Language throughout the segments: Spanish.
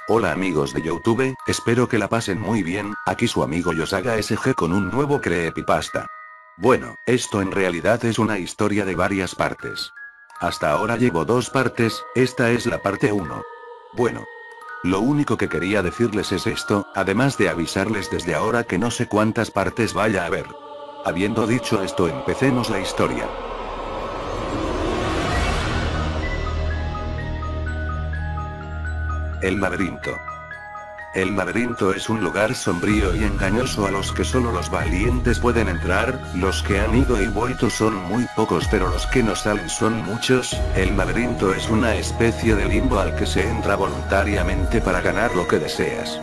Hola amigos de YouTube, espero que la pasen muy bien, aquí su amigo Yosaga SG con un nuevo creepypasta. Bueno, esto en realidad es una historia de varias partes. Hasta ahora llevo 2 partes, esta es la parte 1. Bueno. Lo único que quería decirles es esto, además de avisarles desde ahora que no sé cuántas partes vaya a haber. Habiendo dicho esto, empecemos la historia. El laberinto. El laberinto es un lugar sombrío y engañoso a los que solo los valientes pueden entrar, los que han ido y vuelto son muy pocos pero los que no salen son muchos. El laberinto es una especie de limbo al que se entra voluntariamente para ganar lo que deseas.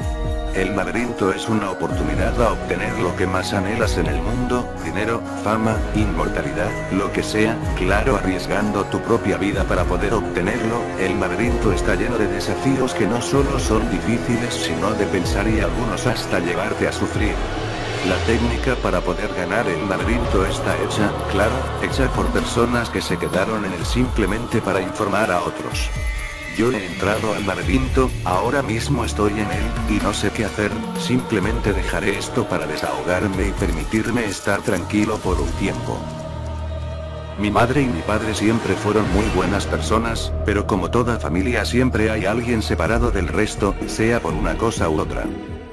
El laberinto es una oportunidad a obtener lo que más anhelas en el mundo, dinero, fama, inmortalidad, lo que sea, claro, arriesgando tu propia vida para poder obtenerlo. El laberinto está lleno de desafíos que no solo son difíciles sino de pensar y algunos hasta llevarte a sufrir. La técnica para poder ganar el laberinto está hecha, claro, hecha por personas que se quedaron en él simplemente para informar a otros. Yo he entrado al laberinto, ahora mismo estoy en él, y no sé qué hacer, simplemente dejaré esto para desahogarme y permitirme estar tranquilo por un tiempo. Mi madre y mi padre siempre fueron muy buenas personas, pero como toda familia siempre hay alguien separado del resto, sea por una cosa u otra.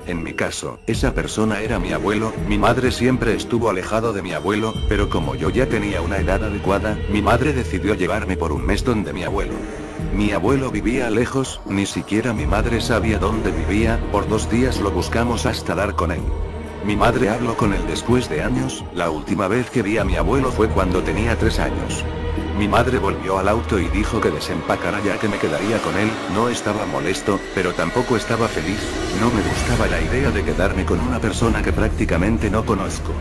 En mi caso, esa persona era mi abuelo. Mi madre siempre estuvo alejado de mi abuelo, pero como yo ya tenía una edad adecuada, mi madre decidió llevarme por un mes donde mi abuelo. Mi abuelo vivía lejos, ni siquiera mi madre sabía dónde vivía, por 2 días lo buscamos hasta dar con él. Mi madre habló con él después de años, la última vez que vi a mi abuelo fue cuando tenía 3 años. Mi madre volvió al auto y dijo que desempacara ya que me quedaría con él. No estaba molesto, pero tampoco estaba feliz, no me gustaba la idea de quedarme con una persona que prácticamente no conozco.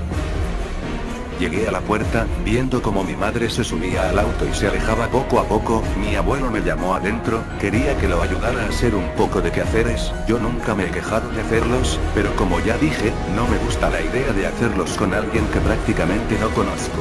Llegué a la puerta, viendo como mi madre se subía al auto y se alejaba poco a poco. Mi abuelo me llamó adentro, quería que lo ayudara a hacer un poco de quehaceres. Yo nunca me he quejado de hacerlos, pero como ya dije, no me gusta la idea de hacerlos con alguien que prácticamente no conozco.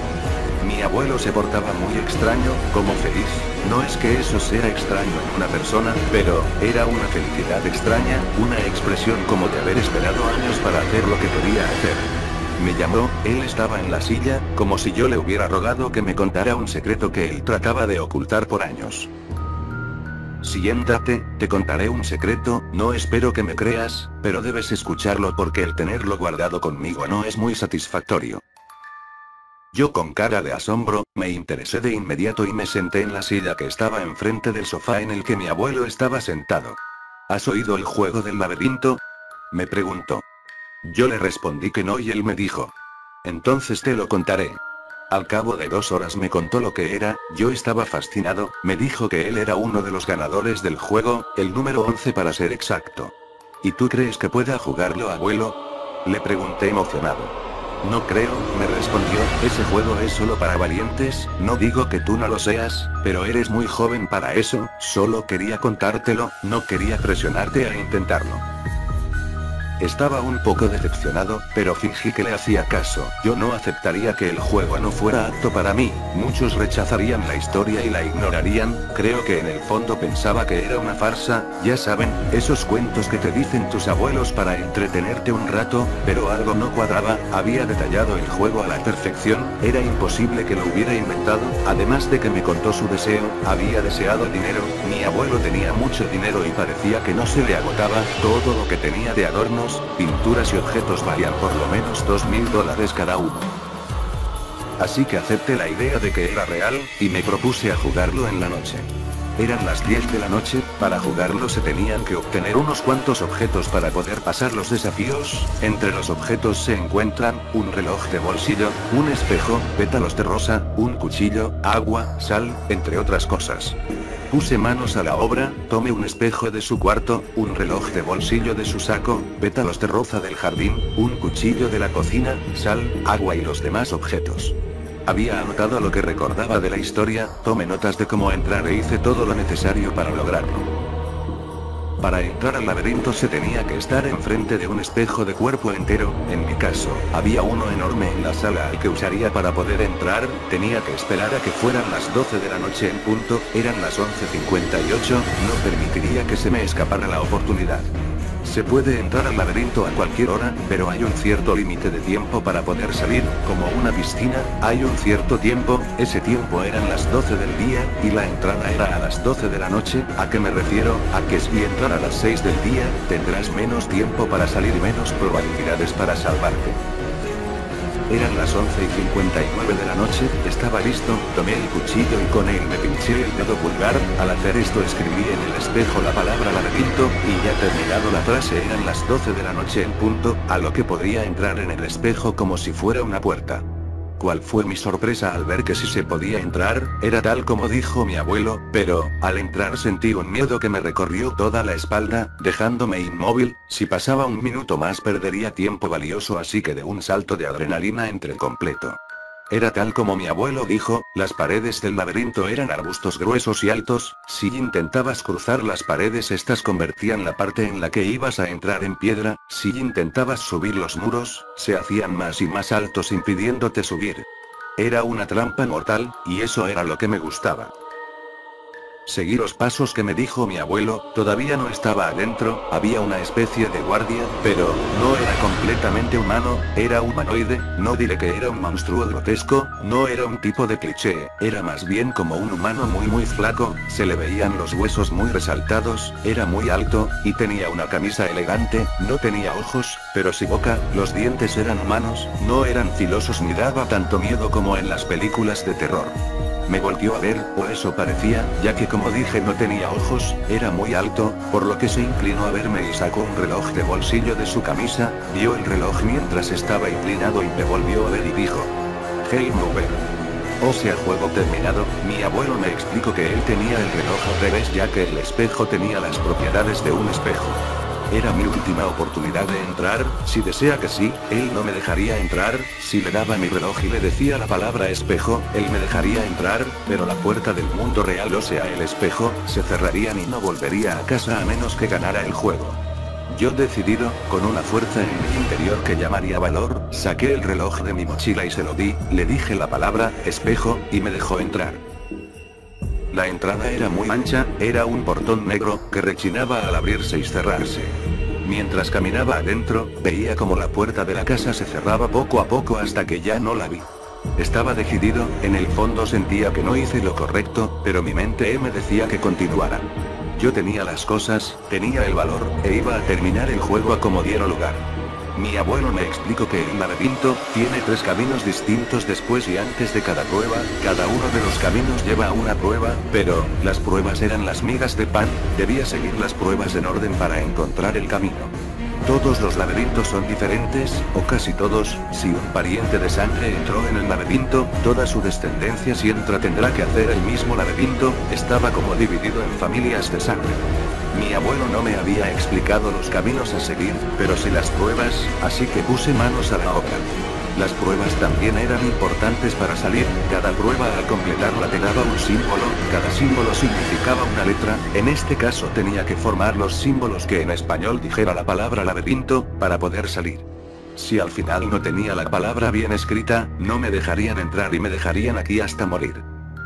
Mi abuelo se portaba muy extraño, como feliz. No es que eso sea extraño en una persona, pero era una felicidad extraña, una expresión como de haber esperado años para hacer lo que quería hacer. Me llamó, él estaba en la silla, como si yo le hubiera rogado que me contara un secreto que él trataba de ocultar por años. Siéntate, te contaré un secreto, no espero que me creas, pero debes escucharlo porque el tenerlo guardado conmigo no es muy satisfactorio. Yo con cara de asombro, me interesé de inmediato y me senté en la silla que estaba enfrente del sofá en el que mi abuelo estaba sentado. ¿Has oído el juego del laberinto?, me preguntó. Yo le respondí que no y él me dijo. Entonces te lo contaré. Al cabo de 2 horas me contó lo que era, yo estaba fascinado, me dijo que él era uno de los ganadores del juego, el número 11 para ser exacto. ¿Y tú crees que pueda jugarlo, abuelo?, le pregunté emocionado. No creo, me respondió, ese juego es solo para valientes, no digo que tú no lo seas, pero eres muy joven para eso, solo quería contártelo, no quería presionarte a intentarlo. Estaba un poco decepcionado, pero fingí que le hacía caso. Yo no aceptaría que el juego no fuera apto para mí, muchos rechazarían la historia y la ignorarían. Creo que en el fondo pensaba que era una farsa, ya saben, esos cuentos que te dicen tus abuelos para entretenerte un rato, pero algo no cuadraba. Había detallado el juego a la perfección, era imposible que lo hubiera inventado, además de que me contó su deseo, había deseado dinero. Mi abuelo tenía mucho dinero y parecía que no se le agotaba, todo lo que tenía de adornos, pinturas y objetos valían por lo menos $2000 cada uno. Así que acepté la idea de que era real, y me propuse a jugarlo en la noche. Eran las 10 de la noche, para jugarlo se tenían que obtener unos cuantos objetos para poder pasar los desafíos. Entre los objetos se encuentran, un reloj de bolsillo, un espejo, pétalos de rosa, un cuchillo, agua, sal, entre otras cosas. Puse manos a la obra, tomé un espejo de su cuarto, un reloj de bolsillo de su saco, pétalos de rosa del jardín, un cuchillo de la cocina, sal, agua y los demás objetos. Había anotado lo que recordaba de la historia, tomé notas de cómo entrar e hice todo lo necesario para lograrlo. Para entrar al laberinto se tenía que estar enfrente de un espejo de cuerpo entero. En mi caso, había uno enorme en la sala al que usaría para poder entrar. Tenía que esperar a que fueran las 12 de la noche en punto. Eran las 11:58. No permitiría que se me escapara la oportunidad. Se puede entrar al laberinto a cualquier hora, pero hay un cierto límite de tiempo para poder salir, como una piscina, hay un cierto tiempo. Ese tiempo eran las 12 del día, y la entrada era a las 12 de la noche. ¿A qué me refiero? A que si entrar a las 6 del día, tendrás menos tiempo para salir y menos probabilidades para salvarte. Eran las 11:59 de la noche, estaba listo, tomé el cuchillo y con él me pinché el dedo pulgar. Al hacer esto escribí en el espejo la palabra laberinto, y ya terminado la frase eran las 12 de la noche en punto, a lo que podría entrar en el espejo como si fuera una puerta. ¿Cuál fue mi sorpresa al ver que sí se podía entrar? Era tal como dijo mi abuelo, pero, al entrar sentí un miedo que me recorrió toda la espalda, dejándome inmóvil. Si pasaba un minuto más perdería tiempo valioso, así que de un salto de adrenalina entré completo. Era tal como mi abuelo dijo, las paredes del laberinto eran arbustos gruesos y altos. Si intentabas cruzar las paredes, estas convertían la parte en la que ibas a entrar en piedra. Si intentabas subir los muros, se hacían más y más altos impidiéndote subir. Era una trampa mortal, y eso era lo que me gustaba. Seguí los pasos que me dijo mi abuelo. Todavía no estaba adentro, había una especie de guardia, pero no era completamente humano, era humanoide. No diré que era un monstruo grotesco, no era un tipo de cliché, era más bien como un humano muy flaco, se le veían los huesos muy resaltados, era muy alto, y tenía una camisa elegante. No tenía ojos, pero sí boca. Los dientes eran humanos, no eran filosos ni daba tanto miedo como en las películas de terror. Me volvió a ver, o eso parecía, ya que como dije no tenía ojos, era muy alto, por lo que se inclinó a verme y sacó un reloj de bolsillo de su camisa, vio el reloj mientras estaba inclinado y me volvió a ver y dijo: Game over. O sea, juego terminado. Mi abuelo me explicó que él tenía el reloj al revés, ya que el espejo tenía las propiedades de un espejo. Era mi última oportunidad de entrar. Si decía que sí, él no me dejaría entrar. Si le daba mi reloj y le decía la palabra espejo, él me dejaría entrar, pero la puerta del mundo real, o sea el espejo, se cerrarían y no volvería a casa a menos que ganara el juego. Yo decidido, con una fuerza en mi interior que llamaría valor, saqué el reloj de mi mochila y se lo di, le dije la palabra espejo, y me dejó entrar. La entrada era muy ancha, era un portón negro, que rechinaba al abrirse y cerrarse. Mientras caminaba adentro, veía como la puerta de la casa se cerraba poco a poco hasta que ya no la vi. Estaba decidido, en el fondo sentía que no hice lo correcto, pero mi mente me decía que continuara. Yo tenía las cosas, tenía el valor, e iba a terminar el juego a como diera lugar. Mi abuelo me explicó que el laberinto tiene 3 caminos distintos después y antes de cada prueba. Cada uno de los caminos lleva a una prueba, pero las pruebas eran las migas de pan. Debía seguir las pruebas en orden para encontrar el camino. Todos los laberintos son diferentes, o casi todos. Si un pariente de sangre entró en el laberinto, toda su descendencia si entra tendrá que hacer el mismo laberinto. Estaba como dividido en familias de sangre. Mi abuelo no me había explicado los caminos a seguir, pero sí las pruebas, así que puse manos a la obra. Las pruebas también eran importantes para salir. Cada prueba al completarla te daba un símbolo, cada símbolo significaba una letra. En este caso tenía que formar los símbolos que en español dijera la palabra laberinto, para poder salir. Si al final no tenía la palabra bien escrita, no me dejarían entrar y me dejarían aquí hasta morir.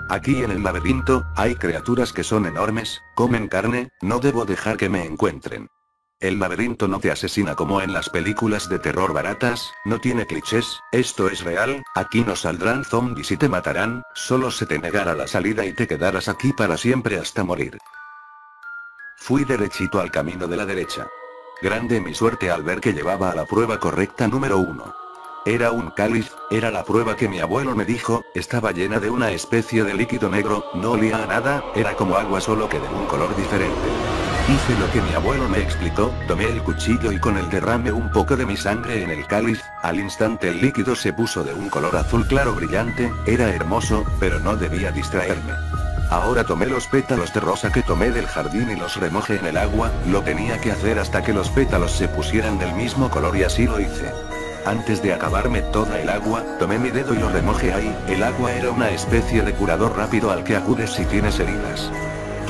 Aquí en el laberinto, hay criaturas que son enormes, comen carne, no debo dejar que me encuentren. El laberinto no te asesina como en las películas de terror baratas, no tiene clichés, esto es real. Aquí no saldrán zombies y te matarán, solo se te negará la salida y te quedarás aquí para siempre hasta morir. Fui derechito al camino de la derecha. Grande mi suerte al ver que llevaba a la prueba correcta número 1. Era un cáliz, era la prueba que mi abuelo me dijo, estaba llena de una especie de líquido negro, no olía a nada, era como agua solo que de un color diferente. Hice lo que mi abuelo me explicó, tomé el cuchillo y con él derramé un poco de mi sangre en el cáliz. Al instante el líquido se puso de un color azul claro brillante, era hermoso, pero no debía distraerme. Ahora tomé los pétalos de rosa que tomé del jardín y los remojé en el agua, lo tenía que hacer hasta que los pétalos se pusieran del mismo color y así lo hice. Antes de acabarme toda el agua, tomé mi dedo y lo remojé ahí. El agua era una especie de curador rápido al que acudes si tienes heridas.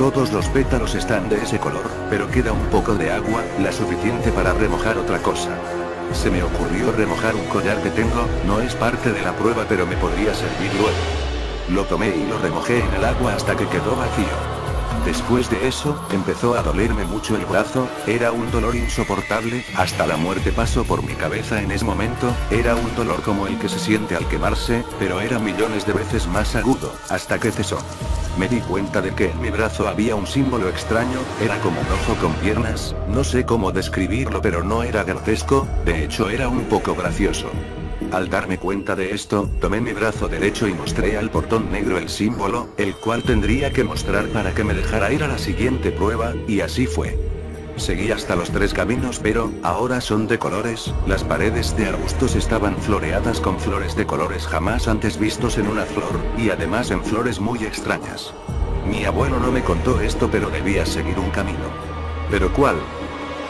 Todos los pétalos están de ese color, pero queda un poco de agua, la suficiente para remojar otra cosa. Se me ocurrió remojar un collar que tengo, no es parte de la prueba pero me podría servir luego. Lo tomé y lo remojé en el agua hasta que quedó vacío. Después de eso, empezó a dolerme mucho el brazo, era un dolor insoportable, hasta la muerte pasó por mi cabeza en ese momento, era un dolor como el que se siente al quemarse, pero era millones de veces más agudo, hasta que cesó. Me di cuenta de que en mi brazo había un símbolo extraño, era como un ojo con piernas, no sé cómo describirlo pero no era grotesco, de hecho era un poco gracioso. Al darme cuenta de esto, tomé mi brazo derecho y mostré al portón negro el símbolo, el cual tendría que mostrar para que me dejara ir a la siguiente prueba, y así fue. Seguí hasta los 3 caminos pero, ahora son de colores, las paredes de arbustos estaban floreadas con flores de colores jamás antes vistos en una flor, y además en flores muy extrañas. Mi abuelo no me contó esto pero debía seguir un camino. ¿Pero cuál?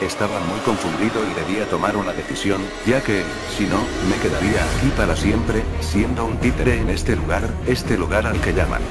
Estaba muy confundido y debía tomar una decisión, ya que, si no, me quedaría aquí para siempre, siendo un títere en este lugar al que llaman